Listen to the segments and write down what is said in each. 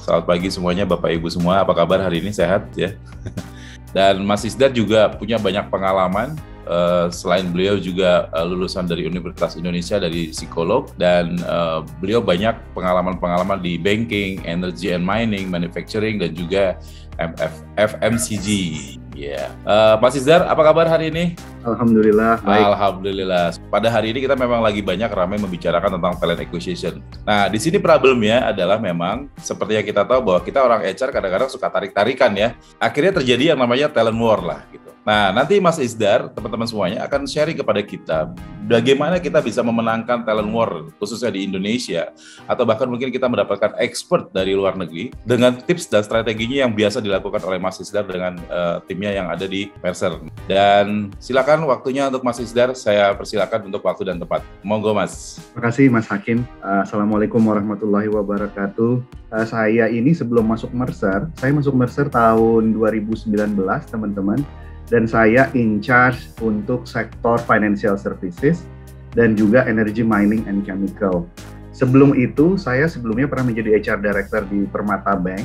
Selamat pagi semuanya, Bapak Ibu semua. Apa kabar hari ini? Sehat ya? Dan Mas Isdar juga punya banyak pengalaman. Selain beliau juga lulusan dari Universitas Indonesia dari psikolog, dan beliau banyak pengalaman-pengalaman di banking, energy and mining, manufacturing, dan juga FMCG. Ya, Mas Isdar, apa kabar hari ini? Alhamdulillah, baik. Alhamdulillah. Pada hari ini kita memang lagi banyak ramai membicarakan tentang talent acquisition. Nah, di sini problemnya adalah memang seperti yang kita tahu bahwa kita orang HR kadang-kadang suka tarik-tarikan ya. Akhirnya terjadi yang namanya talent war lah gitu. Nah, nanti Mas Isdar, teman-teman semuanya akan sharing kepada kita bagaimana kita bisa memenangkan talent war khususnya di Indonesia, atau bahkan mungkin kita mendapatkan expert dari luar negeri dengan tips dan strateginya yang biasa dilakukan oleh Mas Isdar dengan timnya yang ada di Mercer. Dan silakan waktunya untuk Mas Isdar, saya persilakan untuk waktu dan tempat. Monggo Mas. Terima kasih Mas Hakim. Assalamualaikum warahmatullahi wabarakatuh. Saya ini sebelum masuk Mercer, saya masuk Mercer tahun 2019 teman-teman. Dan saya in charge untuk sektor financial services dan juga energy mining and chemical. Sebelum itu, saya sebelumnya pernah menjadi HR Director di Permata Bank,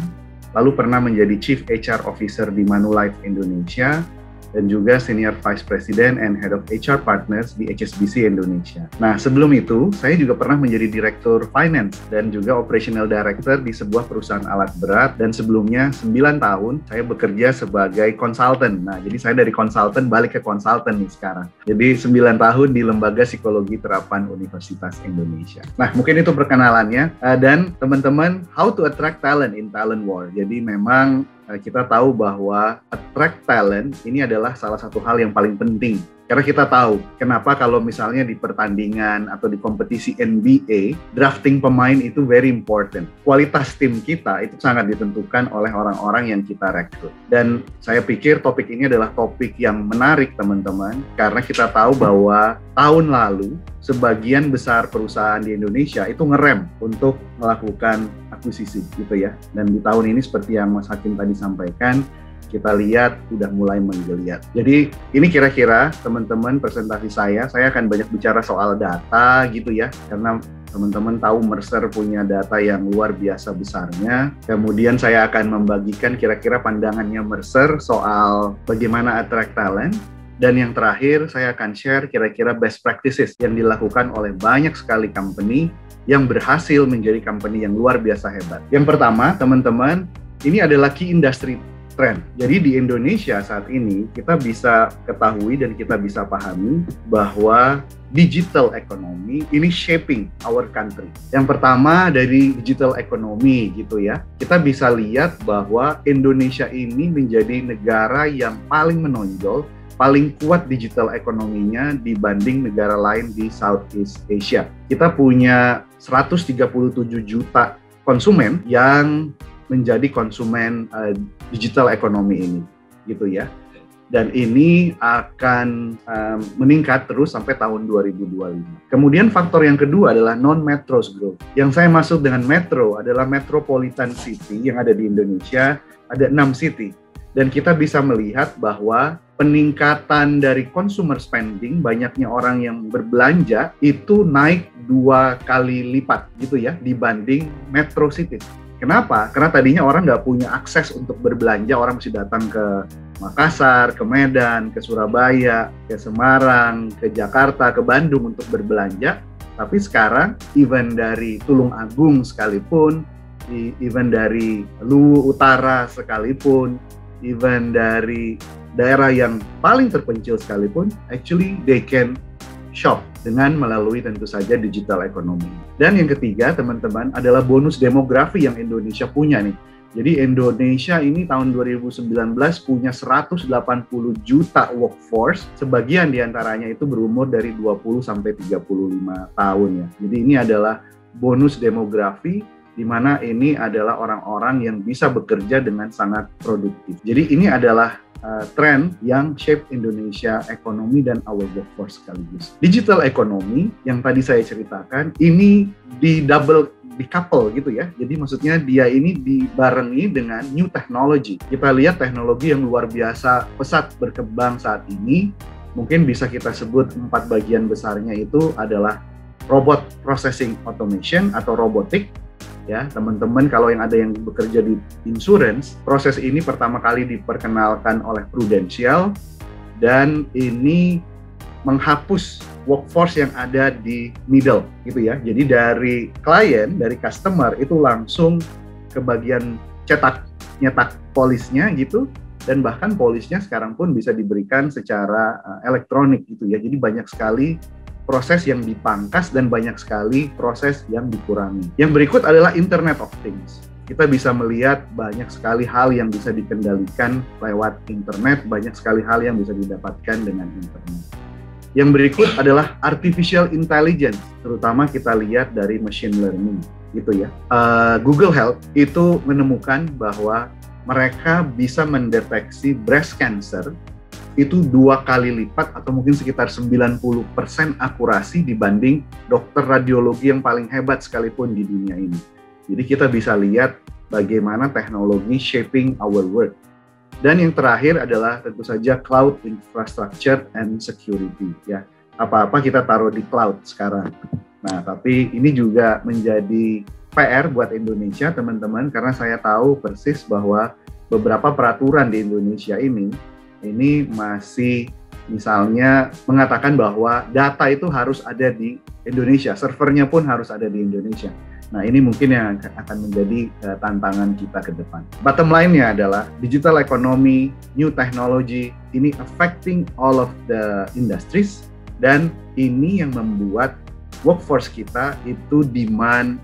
lalu pernah menjadi Chief HR Officer di Manulife Indonesia, dan juga Senior Vice President and Head of HR Partners di HSBC Indonesia. Nah, sebelum itu, saya juga pernah menjadi Direktur Finance dan juga Operational Director di sebuah perusahaan alat berat, dan sebelumnya 9 tahun saya bekerja sebagai konsultan. Nah, jadi saya dari konsultan balik ke konsultan nih sekarang. Jadi 9 tahun di Lembaga Psikologi Terapan Universitas Indonesia. Nah, mungkin itu perkenalannya. Dan teman-teman, how to attract talent in talent war. Jadi memang kita tahu bahwa attract talent ini adalah salah satu hal yang paling penting. Karena kita tahu kenapa kalau misalnya di pertandingan atau di kompetisi NBA, drafting pemain itu very important. Kualitas tim kita itu sangat ditentukan oleh orang-orang yang kita rekrut. Dan saya pikir topik ini adalah topik yang menarik teman-teman, karena kita tahu bahwa tahun lalu sebagian besar perusahaan di Indonesia itu ngerem untuk melakukan akuisisi gitu ya. Dan di tahun ini seperti yang Mas Hakim tadi sampaikan, kita lihat udah mulai menggeliat. Jadi ini kira-kira teman-teman presentasi saya akan banyak bicara soal data gitu ya, karena teman-teman tahu Mercer punya data yang luar biasa besarnya. Kemudian saya akan membagikan kira-kira pandangannya Mercer soal bagaimana attract talent. Dan yang terakhir saya akan share kira-kira best practices yang dilakukan oleh banyak sekali company yang berhasil menjadi company yang luar biasa hebat. Yang pertama teman-teman, ini adalah key industry trend. Jadi di Indonesia saat ini kita bisa ketahui dan kita bisa pahami bahwa digital economy ini shaping our country. Yang pertama dari digital economy gitu ya, kita bisa lihat bahwa Indonesia ini menjadi negara yang paling menonjol, paling kuat digital ekonominya dibanding negara lain di Southeast Asia. Kita punya 137 juta konsumen yang menjadi konsumen digital ekonomi ini, gitu ya. Dan ini akan meningkat terus sampai tahun 2025. Kemudian faktor yang kedua adalah non-metros growth. Yang saya maksud dengan metro adalah metropolitan city yang ada di Indonesia, ada 6 city. Dan kita bisa melihat bahwa peningkatan dari consumer spending, banyaknya orang yang berbelanja, itu naik 2 kali lipat gitu ya dibanding metro cities. Kenapa? Karena tadinya orang nggak punya akses untuk berbelanja, orang mesti datang ke Makassar, ke Medan, ke Surabaya, ke Semarang, ke Jakarta, ke Bandung untuk berbelanja. Tapi sekarang, even dari Tulung Agung sekalipun, even dari Luwu Utara sekalipun, even dari daerah yang paling terpencil sekalipun, actually they can shop dengan melalui tentu saja digital ekonomi. Dan yang ketiga teman-teman adalah bonus demografi yang Indonesia punya nih. Jadi Indonesia ini tahun 2019 punya 180 juta workforce, sebagian diantaranya itu berumur dari 20 sampai 35 tahun ya. Jadi ini adalah bonus demografi di mana ini adalah orang-orang yang bisa bekerja dengan sangat produktif. Jadi ini adalah tren yang shape Indonesia ekonomi dan our workforce sekaligus. Digital ekonomi yang tadi saya ceritakan ini di couple gitu ya. Jadi maksudnya dia ini dibarengi dengan new technology. Kita lihat teknologi yang luar biasa pesat berkembang saat ini. Mungkin bisa kita sebut 4 bagian besarnya itu adalah robot processing automation atau robotik. Ya, teman-teman kalau yang ada yang bekerja di insurance, proses ini pertama kali diperkenalkan oleh Prudential dan ini menghapus workforce yang ada di middle gitu ya. Jadi dari klien, dari customer itu langsung ke bagian nyetak polisnya gitu, dan bahkan polisnya sekarang pun bisa diberikan secara elektronik gitu ya. Jadi banyak sekali proses yang dipangkas dan banyak sekali proses yang dikurangi. Yang berikut adalah Internet of Things. Kita bisa melihat banyak sekali hal yang bisa dikendalikan lewat internet, banyak sekali hal yang bisa didapatkan dengan internet. Yang berikut adalah Artificial Intelligence, terutama kita lihat dari machine learning gitu ya. Google Health itu menemukan bahwa mereka bisa mendeteksi breast cancer itu 2 kali lipat atau mungkin sekitar 90% akurasi dibanding dokter radiologi yang paling hebat sekalipun di dunia ini. Jadi kita bisa lihat bagaimana teknologi shaping our world. Dan yang terakhir adalah tentu saja cloud infrastructure and security ya. Apa-apa kita taruh di cloud sekarang. Nah, tapi ini juga menjadi PR buat Indonesia teman-teman, karena saya tahu persis bahwa beberapa peraturan di Indonesia ini masih misalnya mengatakan bahwa data itu harus ada di Indonesia, servernya pun harus ada di Indonesia. Nah, ini mungkin yang akan menjadi tantangan kita ke depan. Bottom line-nya adalah digital economy, new technology, ini affecting all of the industries, dan ini yang membuat workforce kita itu demand,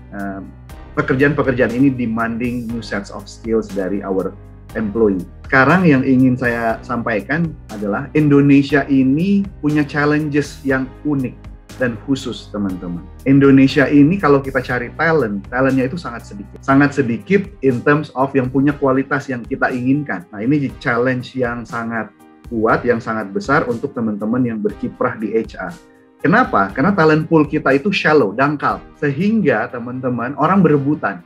pekerjaan-pekerjaan ini demanding new sets of skills dari our employee. Sekarang yang ingin saya sampaikan adalah Indonesia ini punya challenges yang unik dan khusus teman-teman. Indonesia ini kalau kita cari talentnya itu sangat sedikit in terms of yang punya kualitas yang kita inginkan. Nah, ini challenge yang sangat kuat, yang sangat besar untuk teman-teman yang berkiprah di HR. Kenapa? Karena talent pool kita itu shallow, dangkal, sehingga teman-teman orang berebutan.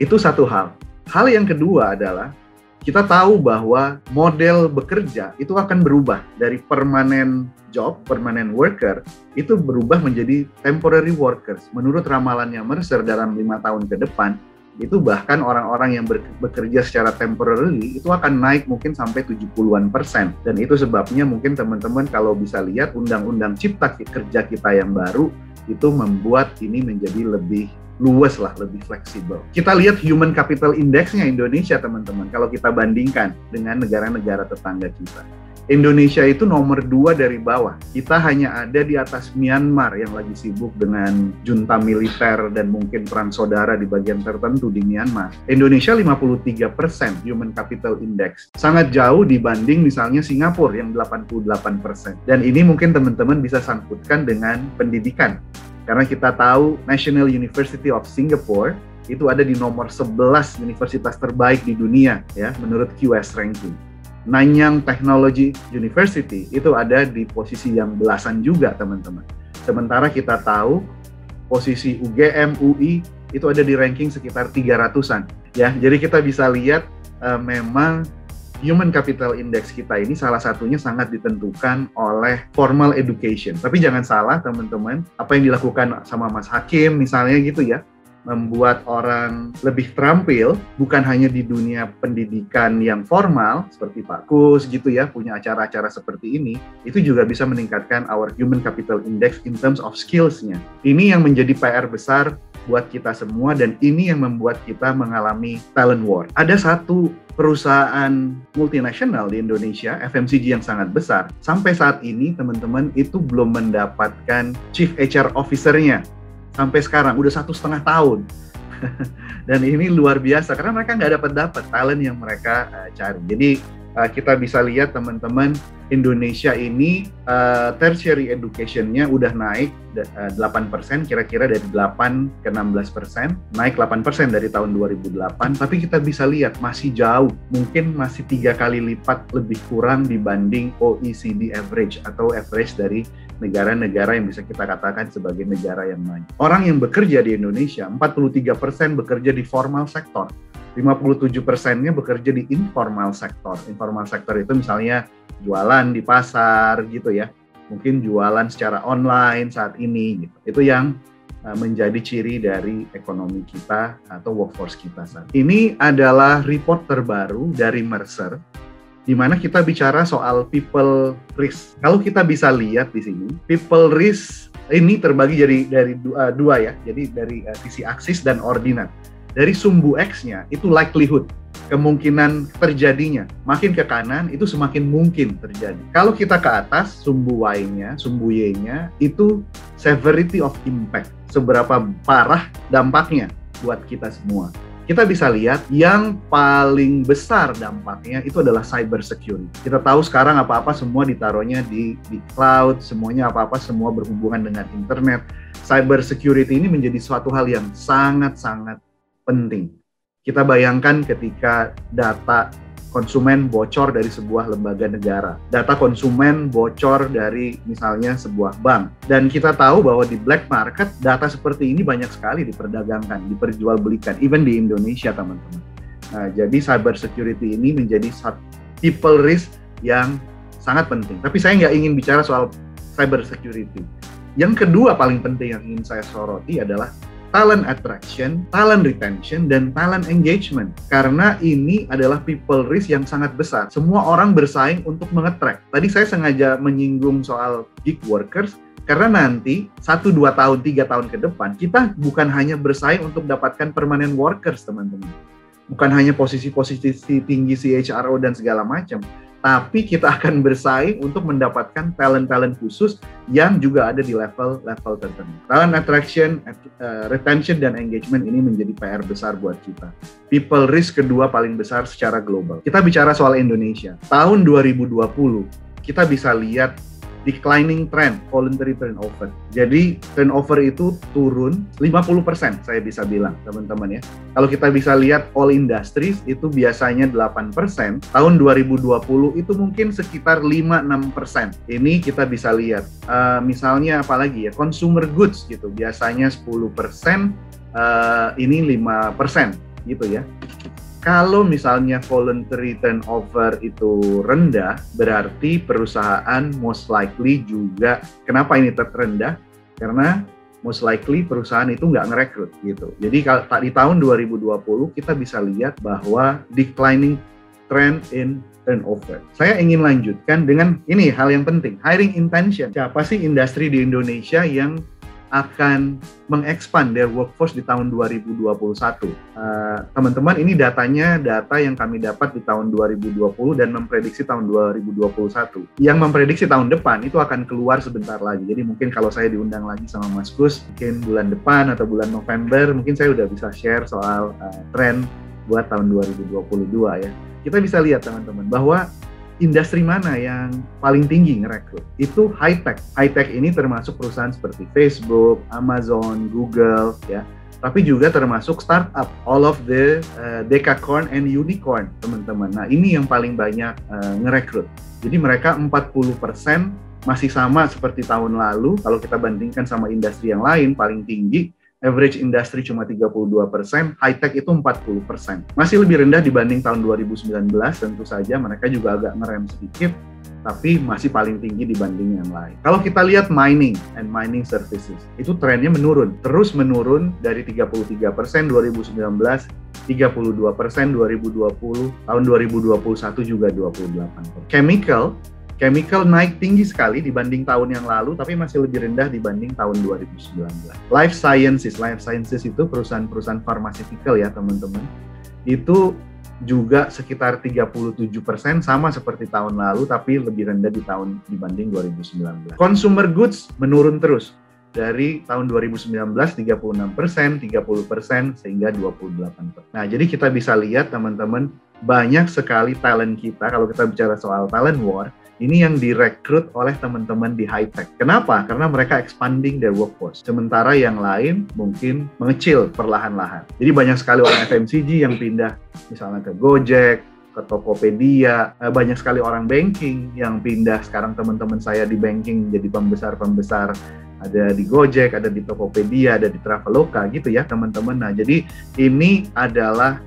Itu satu hal. Hal yang kedua adalah kita tahu bahwa model bekerja itu akan berubah dari permanent job, permanent worker, itu berubah menjadi temporary workers. Menurut ramalannya Mercer dalam 5 tahun ke depan, itu bahkan orang-orang yang bekerja secara temporary itu akan naik mungkin sampai 70-an%. Dan itu sebabnya mungkin teman-teman kalau bisa lihat undang-undang cipta kerja kita yang baru, itu membuat ini menjadi lebih luas lah, lebih fleksibel. Kita lihat Human Capital Index-nya Indonesia teman-teman, kalau kita bandingkan dengan negara-negara tetangga kita. Indonesia itu nomor 2 dari bawah. Kita hanya ada di atas Myanmar yang lagi sibuk dengan junta militer dan mungkin perang saudara di bagian tertentu di Myanmar. Indonesia 53% Human Capital Index. Sangat jauh dibanding misalnya Singapura yang 88%. Dan ini mungkin teman-teman bisa sangkutkan dengan pendidikan. Karena kita tahu National University of Singapore itu ada di nomor 11 universitas terbaik di dunia ya menurut QS ranking. Nanyang Technology University itu ada di posisi yang belasan juga teman-teman. Sementara kita tahu posisi UGM, UI itu ada di ranking sekitar 300-an ya. Jadi kita bisa lihat memang Human Capital Index kita ini salah satunya sangat ditentukan oleh formal education. Tapi jangan salah teman-teman, apa yang dilakukan sama Mas Hakim misalnya gitu ya, membuat orang lebih terampil, bukan hanya di dunia pendidikan yang formal, seperti Pak Kus gitu ya, punya acara-acara seperti ini, itu juga bisa meningkatkan our Human Capital Index in terms of skills-nya. Ini yang menjadi PR besar buat kita semua, dan ini yang membuat kita mengalami talent war. Ada satu perusahaan multinasional di Indonesia, FMCG yang sangat besar, sampai saat ini teman-teman itu belum mendapatkan Chief HR Officer-nya. Sampai sekarang, udah 1,5 tahun. Dan ini luar biasa, karena mereka nggak dapat talent yang mereka cari. Jadi kita bisa lihat teman-teman, Indonesia ini tertiary education-nya udah naik 8%, kira-kira dari 8 ke 16%, naik 8% dari tahun 2008, tapi kita bisa lihat masih jauh, mungkin masih 3 kali lipat lebih kurang dibanding OECD average atau average dari negara-negara yang bisa kita katakan sebagai negara yang maju. Orang yang bekerja di Indonesia, 43% bekerja di formal sektor, 57%-nya bekerja di informal sektor. Informal sektor itu misalnya jualan di pasar gitu ya, mungkin jualan secara online saat ini gitu. Itu yang menjadi ciri dari ekonomi kita atau workforce kita saat ini. Adalah report terbaru dari Mercer, di mana kita bicara soal people risk. Kalau kita bisa lihat di sini, people risk ini terbagi dari dua ya, jadi dari sisi aksis dan ordinat. Dari sumbu X-nya itu likelihood, kemungkinan terjadinya. Makin ke kanan itu semakin mungkin terjadi. Kalau kita ke atas, sumbu Y-nya, sumbu Y-nya itu severity of impact, seberapa parah dampaknya buat kita semua. Kita bisa lihat yang paling besar dampaknya itu adalah cyber security. Kita tahu sekarang apa-apa semua ditaruhnya di cloud, semuanya apa-apa semua berhubungan dengan internet. Cyber security ini menjadi suatu hal yang sangat-sangat penting. Kita bayangkan ketika data konsumen bocor dari sebuah lembaga negara, data konsumen bocor dari misalnya sebuah bank, dan kita tahu bahwa di black market data seperti ini banyak sekali diperdagangkan, diperjualbelikan, even di Indonesia teman-teman. Nah, jadi cyber security ini menjadi people risk yang sangat penting. Tapi saya nggak ingin bicara soal cyber security. Yang kedua paling penting yang ingin saya soroti adalah talent attraction, talent retention, dan talent engagement. Karena ini adalah people risk yang sangat besar. Semua orang bersaing untuk mengattract. Tadi saya sengaja menyinggung soal gig workers, karena nanti 1, 2 tahun, 3 tahun ke depan, kita bukan hanya bersaing untuk dapatkan permanent workers, teman-teman. Bukan hanya posisi-posisi tinggi CHRO dan segala macam, tapi kita akan bersaing untuk mendapatkan talent-talent khusus yang juga ada di level-level tertentu. Talent attraction, retention, dan engagement ini menjadi PR besar buat kita. People risk kedua paling besar secara global. Kita bicara soal Indonesia. Tahun 2020, kita bisa lihat declining trend voluntary turnover. Jadi turnover itu turun 50%, saya bisa bilang teman-teman ya. Kalau kita bisa lihat all industries itu biasanya 8%, tahun 2020 itu mungkin sekitar 5-6%. Ini kita bisa lihat. Misalnya apalagi ya, consumer goods gitu, biasanya 10%, ini 5% gitu ya. Kalau misalnya voluntary turnover itu rendah, berarti perusahaan most likely juga, kenapa ini rendah? Karena most likely perusahaan itu nggak ngerekrut gitu. Jadi kalau di tahun 2020 kita bisa lihat bahwa declining trend in turnover. Saya ingin lanjutkan dengan ini hal yang penting, hiring intention. Siapa sih industri di Indonesia yang akan mengexpand their workforce di tahun 2021. Teman-teman, ini data yang kami dapat di tahun 2020 dan memprediksi tahun 2021. Yang memprediksi tahun depan itu akan keluar sebentar lagi. Jadi mungkin kalau saya diundang lagi sama Mas Gus, mungkin bulan depan atau bulan November, mungkin saya udah bisa share soal tren buat tahun 2022 ya. Kita bisa lihat teman-teman bahwa industri mana yang paling tinggi ngerekrut? Itu high-tech. High-tech ini termasuk perusahaan seperti Facebook, Amazon, Google, ya. Tapi juga termasuk startup, all of the decacorn and unicorn, teman-teman. Nah, ini yang paling banyak ngerekrut. Jadi mereka 40% masih sama seperti tahun lalu. Kalau kita bandingkan sama industri yang lain, paling tinggi. Average industri cuma 32%, high-tech itu 40%. Masih lebih rendah dibanding tahun 2019, tentu saja mereka juga agak ngerem sedikit, tapi masih paling tinggi dibanding yang lain. Kalau kita lihat mining and mining services, itu trennya menurun, terus menurun dari 33% 2019, 32% 2020, tahun 2021 juga 28%. Chemical naik tinggi sekali dibanding tahun yang lalu, tapi masih lebih rendah dibanding tahun 2019. Life sciences itu perusahaan-perusahaan pharmaceutical ya teman-teman, itu juga sekitar 37%, sama seperti tahun lalu, tapi lebih rendah dibanding 2019. Consumer goods menurun terus, dari tahun 2019 36%, 30%, sehingga 28%. Nah, jadi kita bisa lihat teman-teman, banyak sekali talent kita, kalau kita bicara soal talent war, ini yang direkrut oleh teman-teman di high-tech. Kenapa? Karena mereka expanding their workforce. Sementara yang lain mungkin mengecil perlahan-lahan. Jadi banyak sekali orang FMCG yang pindah misalnya ke Gojek, ke Tokopedia. Banyak sekali orang banking yang pindah. Sekarang teman-teman saya di banking jadi pembesar-pembesar. Ada di Gojek, ada di Tokopedia, ada di Traveloka gitu ya teman-teman. Nah, jadi ini adalah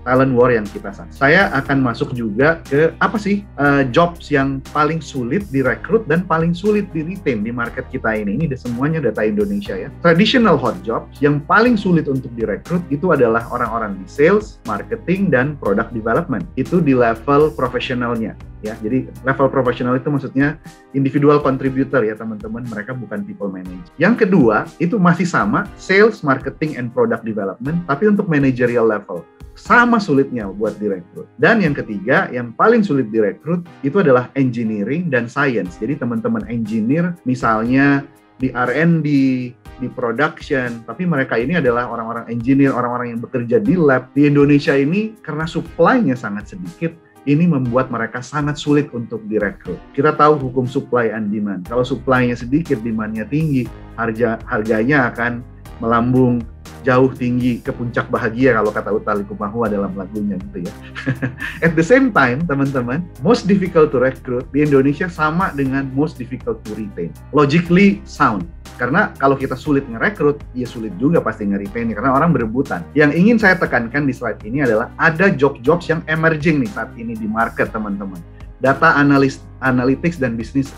talent war yang kita saat. Saya akan masuk juga ke apa sih jobs yang paling sulit direkrut dan paling sulit di retain di market kita ini. Ini semuanya data Indonesia ya. Traditional hot jobs yang paling sulit untuk direkrut itu adalah orang-orang di sales, marketing, dan product development. Itu di level profesionalnya. Ya, jadi level profesional itu maksudnya individual contributor ya teman-teman, mereka bukan people manager. Yang kedua, itu masih sama, sales, marketing, and product development, tapi untuk managerial level. Sama sulitnya buat direkrut. Dan yang ketiga, yang paling sulit direkrut, itu adalah engineering dan science. Jadi teman-teman engineer, misalnya di R&D, di production, tapi mereka ini adalah orang-orang engineer, orang-orang yang bekerja di lab. Di Indonesia ini, karena supply-nya sangat sedikit, ini membuat mereka sangat sulit untuk direkrut. Kita tahu hukum supply and demand. Kalau supply-nya sedikit, demand-nya tinggi, harganya akan melambung jauh tinggi ke puncak bahagia kalau kata Utha Likumahua dalam lagunya gitu ya. At the same time, teman-teman, most difficult to recruit di Indonesia sama dengan most difficult to retain. Logically sound. Karena kalau kita sulit ngerekrut, ya sulit juga pasti nge-retain karena orang berebutan. Yang ingin saya tekankan di slide ini adalah ada job-jobs yang emerging nih saat ini di market, teman-teman. Data analytics dan business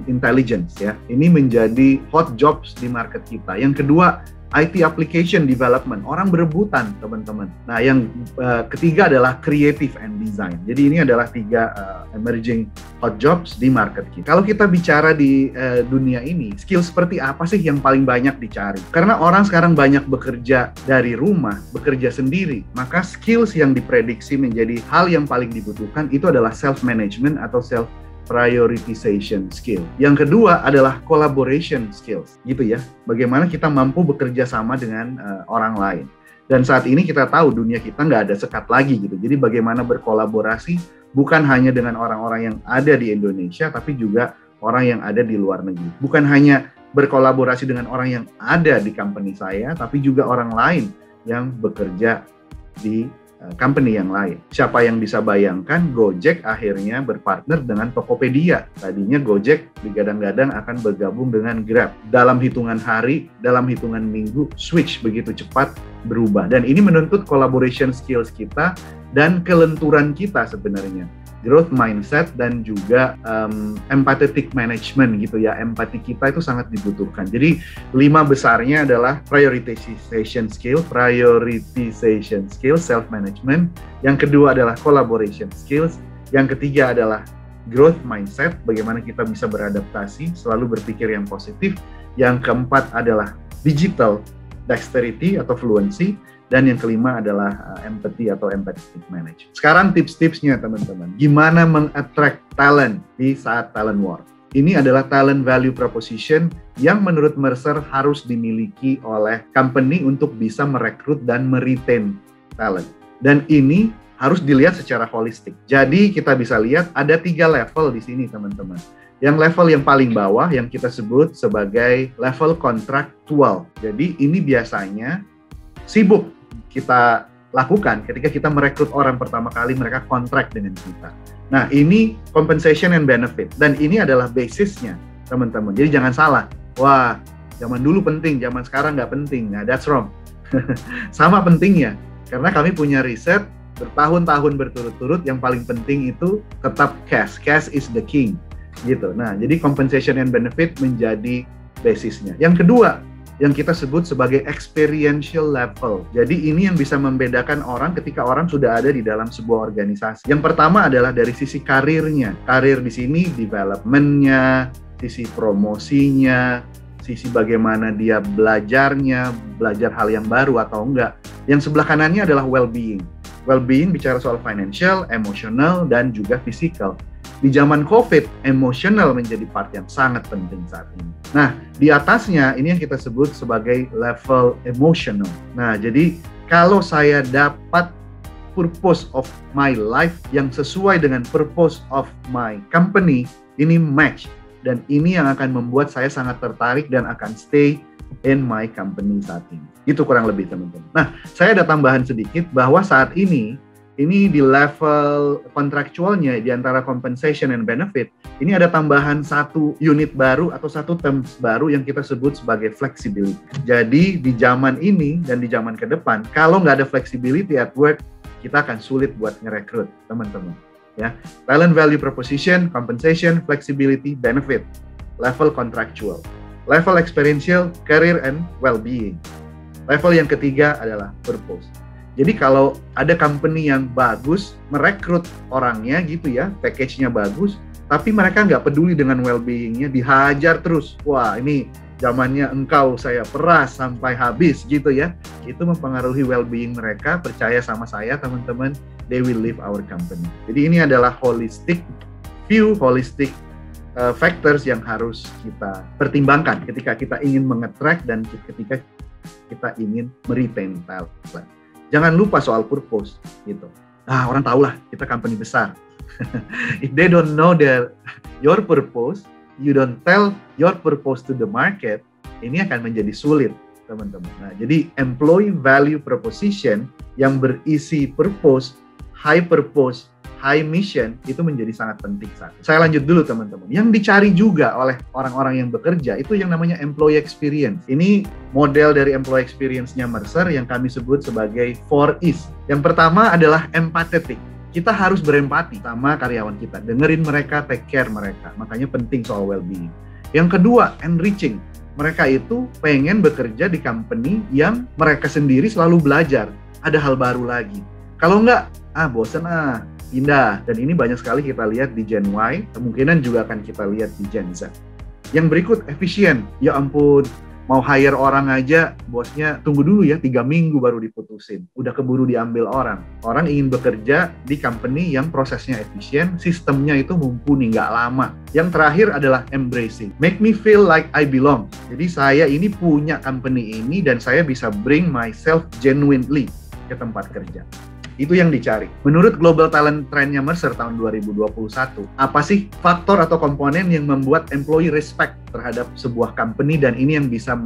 intelligence ya. Ini menjadi hot jobs di market kita. Yang kedua, IT application development, orang berebutan teman-teman. Nah, yang ketiga adalah creative and design. Jadi ini adalah 3 emerging hot jobs di market kita. Kalau kita bicara di dunia ini, skill seperti apa sih yang paling banyak dicari? Karena orang sekarang banyak bekerja dari rumah, bekerja sendiri, maka skills yang diprediksi menjadi hal yang paling dibutuhkan itu adalah self-management atau prioritization skill. Yang kedua adalah collaboration skills, gitu ya. Bagaimana kita mampu bekerja sama dengan orang lain. Dan saat ini kita tahu dunia kita nggak ada sekat lagi gitu. Jadi bagaimana berkolaborasi bukan hanya dengan orang-orang yang ada di Indonesia, tapi juga orang yang ada di luar negeri. Bukan hanya berkolaborasi dengan orang yang ada di company saya, tapi juga orang lain yang bekerja di company yang lain. Siapa yang bisa bayangkan Gojek akhirnya berpartner dengan Tokopedia. Tadinya Gojek digadang-gadang akan bergabung dengan Grab. Dalam hitungan hari, dalam hitungan minggu, switch begitu cepat berubah. Dan ini menuntut collaboration skills kita dan kelenturan kita sebenarnya. Growth mindset dan juga empathetic management gitu ya. Empati kita itu sangat dibutuhkan. Jadi 5 besarnya adalah prioritization skill, self-management. Yang kedua adalah collaboration skills. Yang ketiga adalah growth mindset, bagaimana kita bisa beradaptasi, selalu berpikir yang positif. Yang keempat adalah digital dexterity atau fluency. Dan yang kelima adalah empathy atau empathetic management. Sekarang tips-tipsnya teman-teman. Gimana meng-attract talent di saat talent war? Ini adalah talent value proposition yang menurut Mercer harus dimiliki oleh company untuk bisa merekrut dan meretain talent. Dan ini harus dilihat secara holistik. Jadi kita bisa lihat ada 3 level di sini teman-teman. Yang level yang paling bawah yang kita sebut sebagai level kontraktual. Jadi ini biasanya sibuk kita lakukan ketika kita merekrut orang pertama kali mereka kontrak dengan kita. Nah, ini compensation and benefit. Dan ini adalah basisnya, teman-teman. Jadi jangan salah. Wah, zaman dulu penting, zaman sekarang nggak penting. Nah, that's wrong. Sama pentingnya. Karena kami punya riset bertahun-tahun berturut-turut, yang paling penting itu tetap cash. Cash is the king. Gitu. Nah, jadi compensation and benefit menjadi basisnya. Yang kedua, yang kita sebut sebagai experiential level. Jadi ini yang bisa membedakan orang ketika orang sudah ada di dalam sebuah organisasi. Yang pertama adalah dari sisi karirnya. Karir di sini development-nya, sisi promosinya, sisi bagaimana dia belajarnya, belajar hal yang baru atau enggak. Yang sebelah kanannya adalah well-being. Well-being bicara soal financial, emotional, dan juga physical. Di zaman COVID, emosional menjadi part yang sangat penting saat ini. Nah, di atasnya ini yang kita sebut sebagai level emotional. Nah, jadi kalau saya dapat purpose of my life yang sesuai dengan purpose of my company, ini match. Dan ini yang akan membuat saya sangat tertarik dan akan stay in my company saat ini. Itu kurang lebih, teman-teman. Nah, saya ada tambahan sedikit bahwa saat ini ini di level kontraktualnya di antara compensation and benefit, ini ada tambahan satu unit baru atau satu terms baru yang kita sebut sebagai flexibility. Jadi di zaman ini dan di zaman ke depan, kalau nggak ada flexibility at work, kita akan sulit buat ngerekrut teman-teman. Ya, talent value proposition, compensation, flexibility, benefit, level contractual, level experiential, career and well-being. Level yang ketiga adalah purpose. Jadi kalau ada company yang bagus, merekrut orangnya gitu ya, package-nya bagus, tapi mereka nggak peduli dengan well-being-nya, dihajar terus. Wah, ini zamannya engkau saya peras sampai habis gitu ya. Itu mempengaruhi well-being mereka, percaya sama saya teman-teman, they will leave our company. Jadi ini adalah holistic view, holistic factors yang harus kita pertimbangkan ketika kita ingin mengattract dan ketika kita ingin meretain talent. Jangan lupa soal purpose gitu. Nah, orang tahu lah kita company besar. If they don't know your purpose, you don't tell your purpose to the market, ini akan menjadi sulit, teman-teman. Nah, jadi employee value proposition yang berisi purpose, high mission itu menjadi sangat penting. Saya lanjut dulu teman-teman. Yang dicari juga oleh orang-orang yang bekerja itu yang namanya employee experience. Ini model dari employee experience-nya Mercer yang kami sebut sebagai 4E's. Yang pertama adalah empathetic. Kita harus berempati sama karyawan kita, dengerin mereka, take care mereka. Makanya penting soal well-being. Yang kedua, enriching. Mereka itu pengen bekerja di company yang mereka sendiri selalu belajar. Ada hal baru lagi. Kalau enggak, bosen pindah. Dan ini banyak sekali kita lihat di Gen Y, kemungkinan juga akan kita lihat di Gen Z. Yang berikut, efisien. Ya ampun, mau hire orang aja, bosnya tunggu dulu ya, 3 minggu baru diputusin. Udah keburu diambil orang. Orang ingin bekerja di company yang prosesnya efisien, sistemnya itu mumpuni, nggak lama. Yang terakhir adalah embracing. Make me feel like I belong. Jadi saya ini punya company ini dan saya bisa bring myself genuinely ke tempat kerja. Itu yang dicari. Menurut Global Talent Trend-nya Mercer tahun 2021, apa sih faktor atau komponen yang membuat employee respect terhadap sebuah company dan ini yang bisa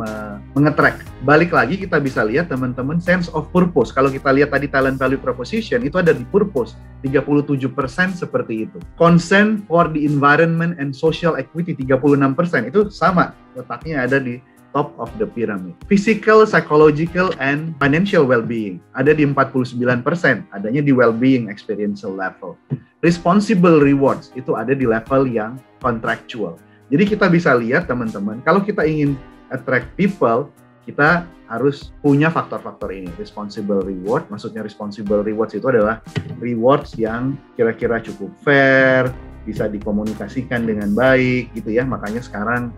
mengattract? Balik lagi kita bisa lihat teman-teman sense of purpose. Kalau kita lihat tadi talent value proposition itu ada di purpose, 37% seperti itu. Concern for the environment and social equity 36%, itu sama letaknya ada di top of the pyramid. Physical, psychological, and financial well-being ada di 49%, adanya di well-being experiential level. Responsible rewards itu ada di level yang contractual. Jadi kita bisa lihat teman-teman, kalau kita ingin attract people, kita harus punya faktor-faktor ini. Responsible reward, maksudnya responsible rewards itu adalah rewards yang kira-kira cukup fair, bisa dikomunikasikan dengan baik gitu ya. Makanya sekarang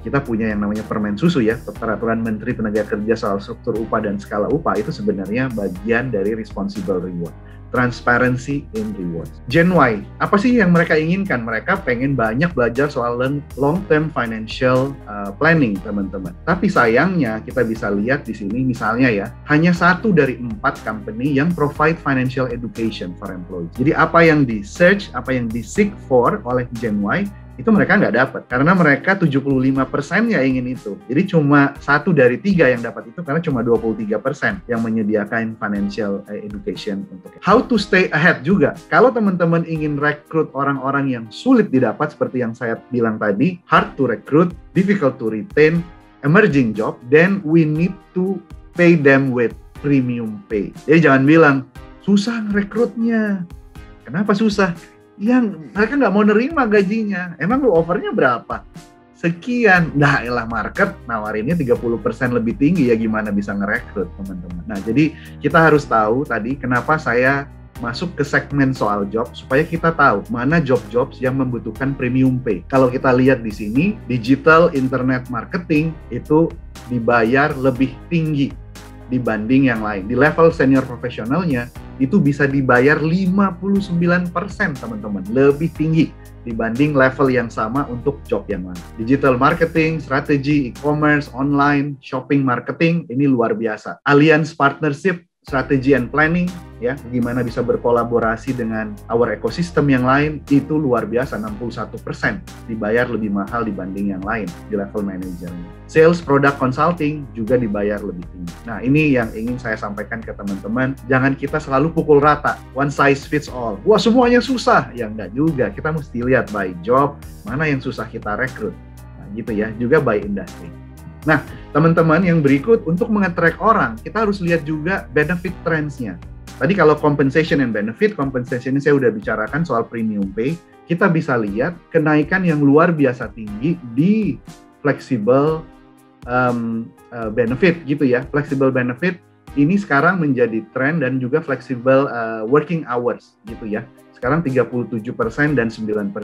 kita punya yang namanya Permen Susu ya, Peraturan Menteri Tenaga Kerja soal struktur upah dan skala upah, itu sebenarnya bagian dari responsible reward. Transparency in rewards. Gen Y, apa sih yang mereka inginkan? Mereka pengen banyak belajar soal long-term financial planning, teman-teman. Tapi sayangnya kita bisa lihat di sini misalnya ya, hanya 1 dari 4 company yang provide financial education for employees. Jadi apa yang di-search, apa yang di-seek for oleh Gen Y, itu mereka nggak dapat. Karena mereka 75%-nya ingin itu. Jadi cuma 1 dari 3 yang dapat itu karena cuma 23% yang menyediakan financial education untuk itu. How to stay ahead juga. Kalau teman-teman ingin rekrut orang-orang yang sulit didapat seperti yang saya bilang tadi, hard to recruit, difficult to retain, emerging job, then we need to pay them with premium pay. Jadi jangan bilang, susah ngerekrutnya. Kenapa susah? Yang mereka nggak mau nerima gajinya. Emang lu offernya berapa? Sekian. Nah, elah market nawarinnya 30% lebih tinggi, ya gimana bisa ngerekrut teman-teman. Nah, jadi kita harus tahu tadi kenapa saya masuk ke segmen soal job, supaya kita tahu mana job-jobs yang membutuhkan premium pay. Kalau kita lihat di sini, digital internet marketing itu dibayar lebih tinggi dibanding yang lain. Di level senior profesionalnya itu bisa dibayar 59% teman-teman, lebih tinggi dibanding level yang sama untuk job yang lain. Digital marketing, strategi, e-commerce, online, shopping marketing, ini luar biasa. Alliance partnership strategy and planning, ya, gimana bisa berkolaborasi dengan our ecosystem yang lain, itu luar biasa, 61% dibayar lebih mahal dibanding yang lain di level manajernya. Sales, product consulting juga dibayar lebih tinggi. Nah, ini yang ingin saya sampaikan ke teman-teman, jangan kita selalu pukul rata, one size fits all. Wah, semuanya susah. Ya enggak juga, kita mesti lihat by job, mana yang susah kita rekrut. Nah, gitu ya, juga by industry. Nah, teman-teman, yang berikut untuk menge-track orang, kita harus lihat juga benefit trends-nya. Tadi kalau compensation and benefit, compensation ini saya udah bicarakan soal premium pay, kita bisa lihat kenaikan yang luar biasa tinggi di flexible benefit gitu ya. Flexible benefit ini sekarang menjadi tren dan juga flexible working hours gitu ya. Sekarang 37% dan 9%.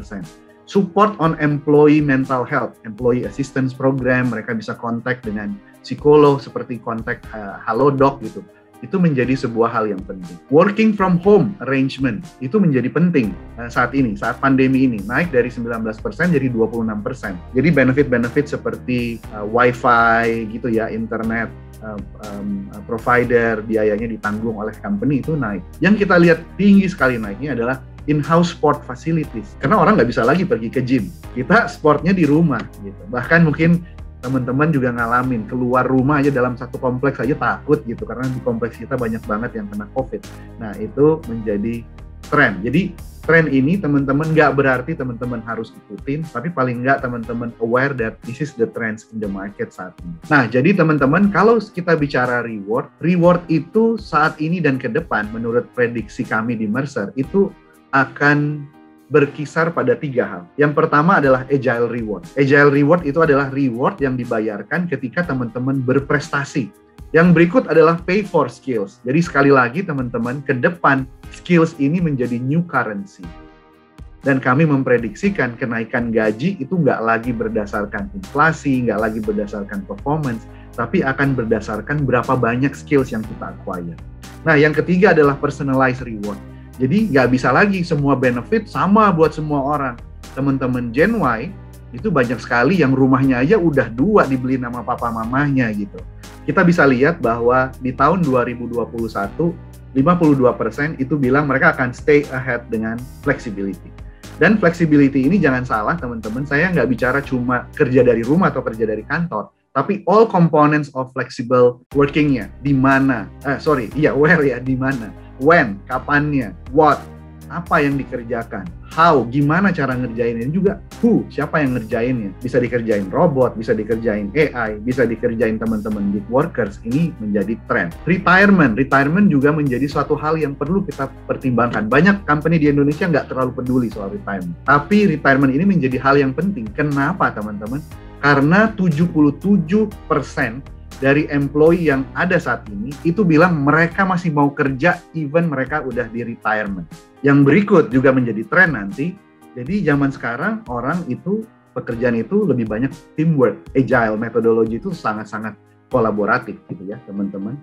Support on employee mental health, employee assistance program, mereka bisa kontak dengan psikolog seperti kontak Halodoc gitu. Itu menjadi sebuah hal yang penting. Working from home arrangement itu menjadi penting saat ini, saat pandemi ini, naik dari 19% jadi 26%. Jadi benefit-benefit seperti wifi gitu ya, internet, provider, biayanya ditanggung oleh company itu naik. Yang kita lihat tinggi sekali naiknya adalah in-house sport facilities. Karena orang nggak bisa lagi pergi ke gym. Kita sportnya di rumah gitu. Bahkan mungkin teman-teman juga ngalamin, keluar rumah aja dalam satu kompleks aja takut gitu. Karena di kompleks kita banyak banget yang kena COVID. Nah, itu menjadi tren. Jadi, tren ini teman-teman nggak berarti teman-teman harus ikutin, tapi paling nggak teman-teman aware that this is the trends in the market saat ini. Nah, jadi teman-teman, kalau kita bicara reward itu saat ini dan ke depan, menurut prediksi kami di Mercer, itu akan berkisar pada 3 hal. Yang pertama adalah agile reward. Agile reward itu adalah reward yang dibayarkan ketika teman-teman berprestasi. Yang berikut adalah pay for skills. Jadi sekali lagi teman-teman, ke depan skills ini menjadi new currency. Dan kami memprediksikan kenaikan gaji itu nggak lagi berdasarkan inflasi, nggak lagi berdasarkan performance, tapi akan berdasarkan berapa banyak skills yang kita acquire. Nah, yang ketiga adalah personalized reward. Jadi nggak bisa lagi semua benefit sama buat semua orang. Teman-teman Gen Y itu banyak sekali yang rumahnya aja udah 2 dibeli nama papa mamahnya gitu. Kita bisa lihat bahwa di tahun 2021, 52% itu bilang mereka akan stay ahead dengan flexibility. Dan flexibility ini jangan salah teman-teman, saya nggak bicara cuma kerja dari rumah atau kerja dari kantor, tapi all components of flexible working-nya, di mana, where ya, di mana, when, kapannya, what, apa yang dikerjakan, how, gimana cara ngerjainnya, juga who, siapa yang ngerjainnya, bisa dikerjain robot, bisa dikerjain AI, bisa dikerjain teman-teman gig workers, ini menjadi tren. Retirement juga menjadi suatu hal yang perlu kita pertimbangkan. Banyak company di Indonesia nggak terlalu peduli soal retirement, tapi retirement ini menjadi hal yang penting. Kenapa teman-teman? Karena 77% dari employee yang ada saat ini itu bilang mereka masih mau kerja even mereka udah di retirement. Yang berikut juga menjadi tren nanti. Jadi zaman sekarang orang itu pekerjaan itu lebih banyak teamwork, agile, metodologi itu sangat-sangat kolaboratif gitu ya teman-teman.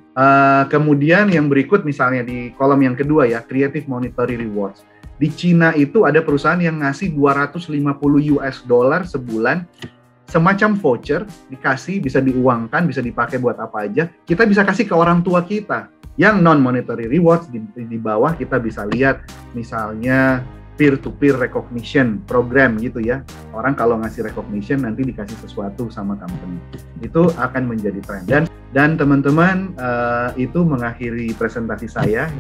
Kemudian yang berikut misalnya di kolom yang kedua ya, creative monetary rewards. Di Cina itu ada perusahaan yang ngasih $250 sebulan semacam voucher, dikasih, bisa diuangkan, bisa dipakai buat apa aja. Kita bisa kasih ke orang tua kita. Yang non-monetary rewards, di bawah kita bisa lihat misalnya peer-to-peer recognition program gitu ya. Orang kalau ngasih recognition nanti dikasih sesuatu sama company. Itu akan menjadi tren. Dan teman-teman, itu mengakhiri presentasi saya.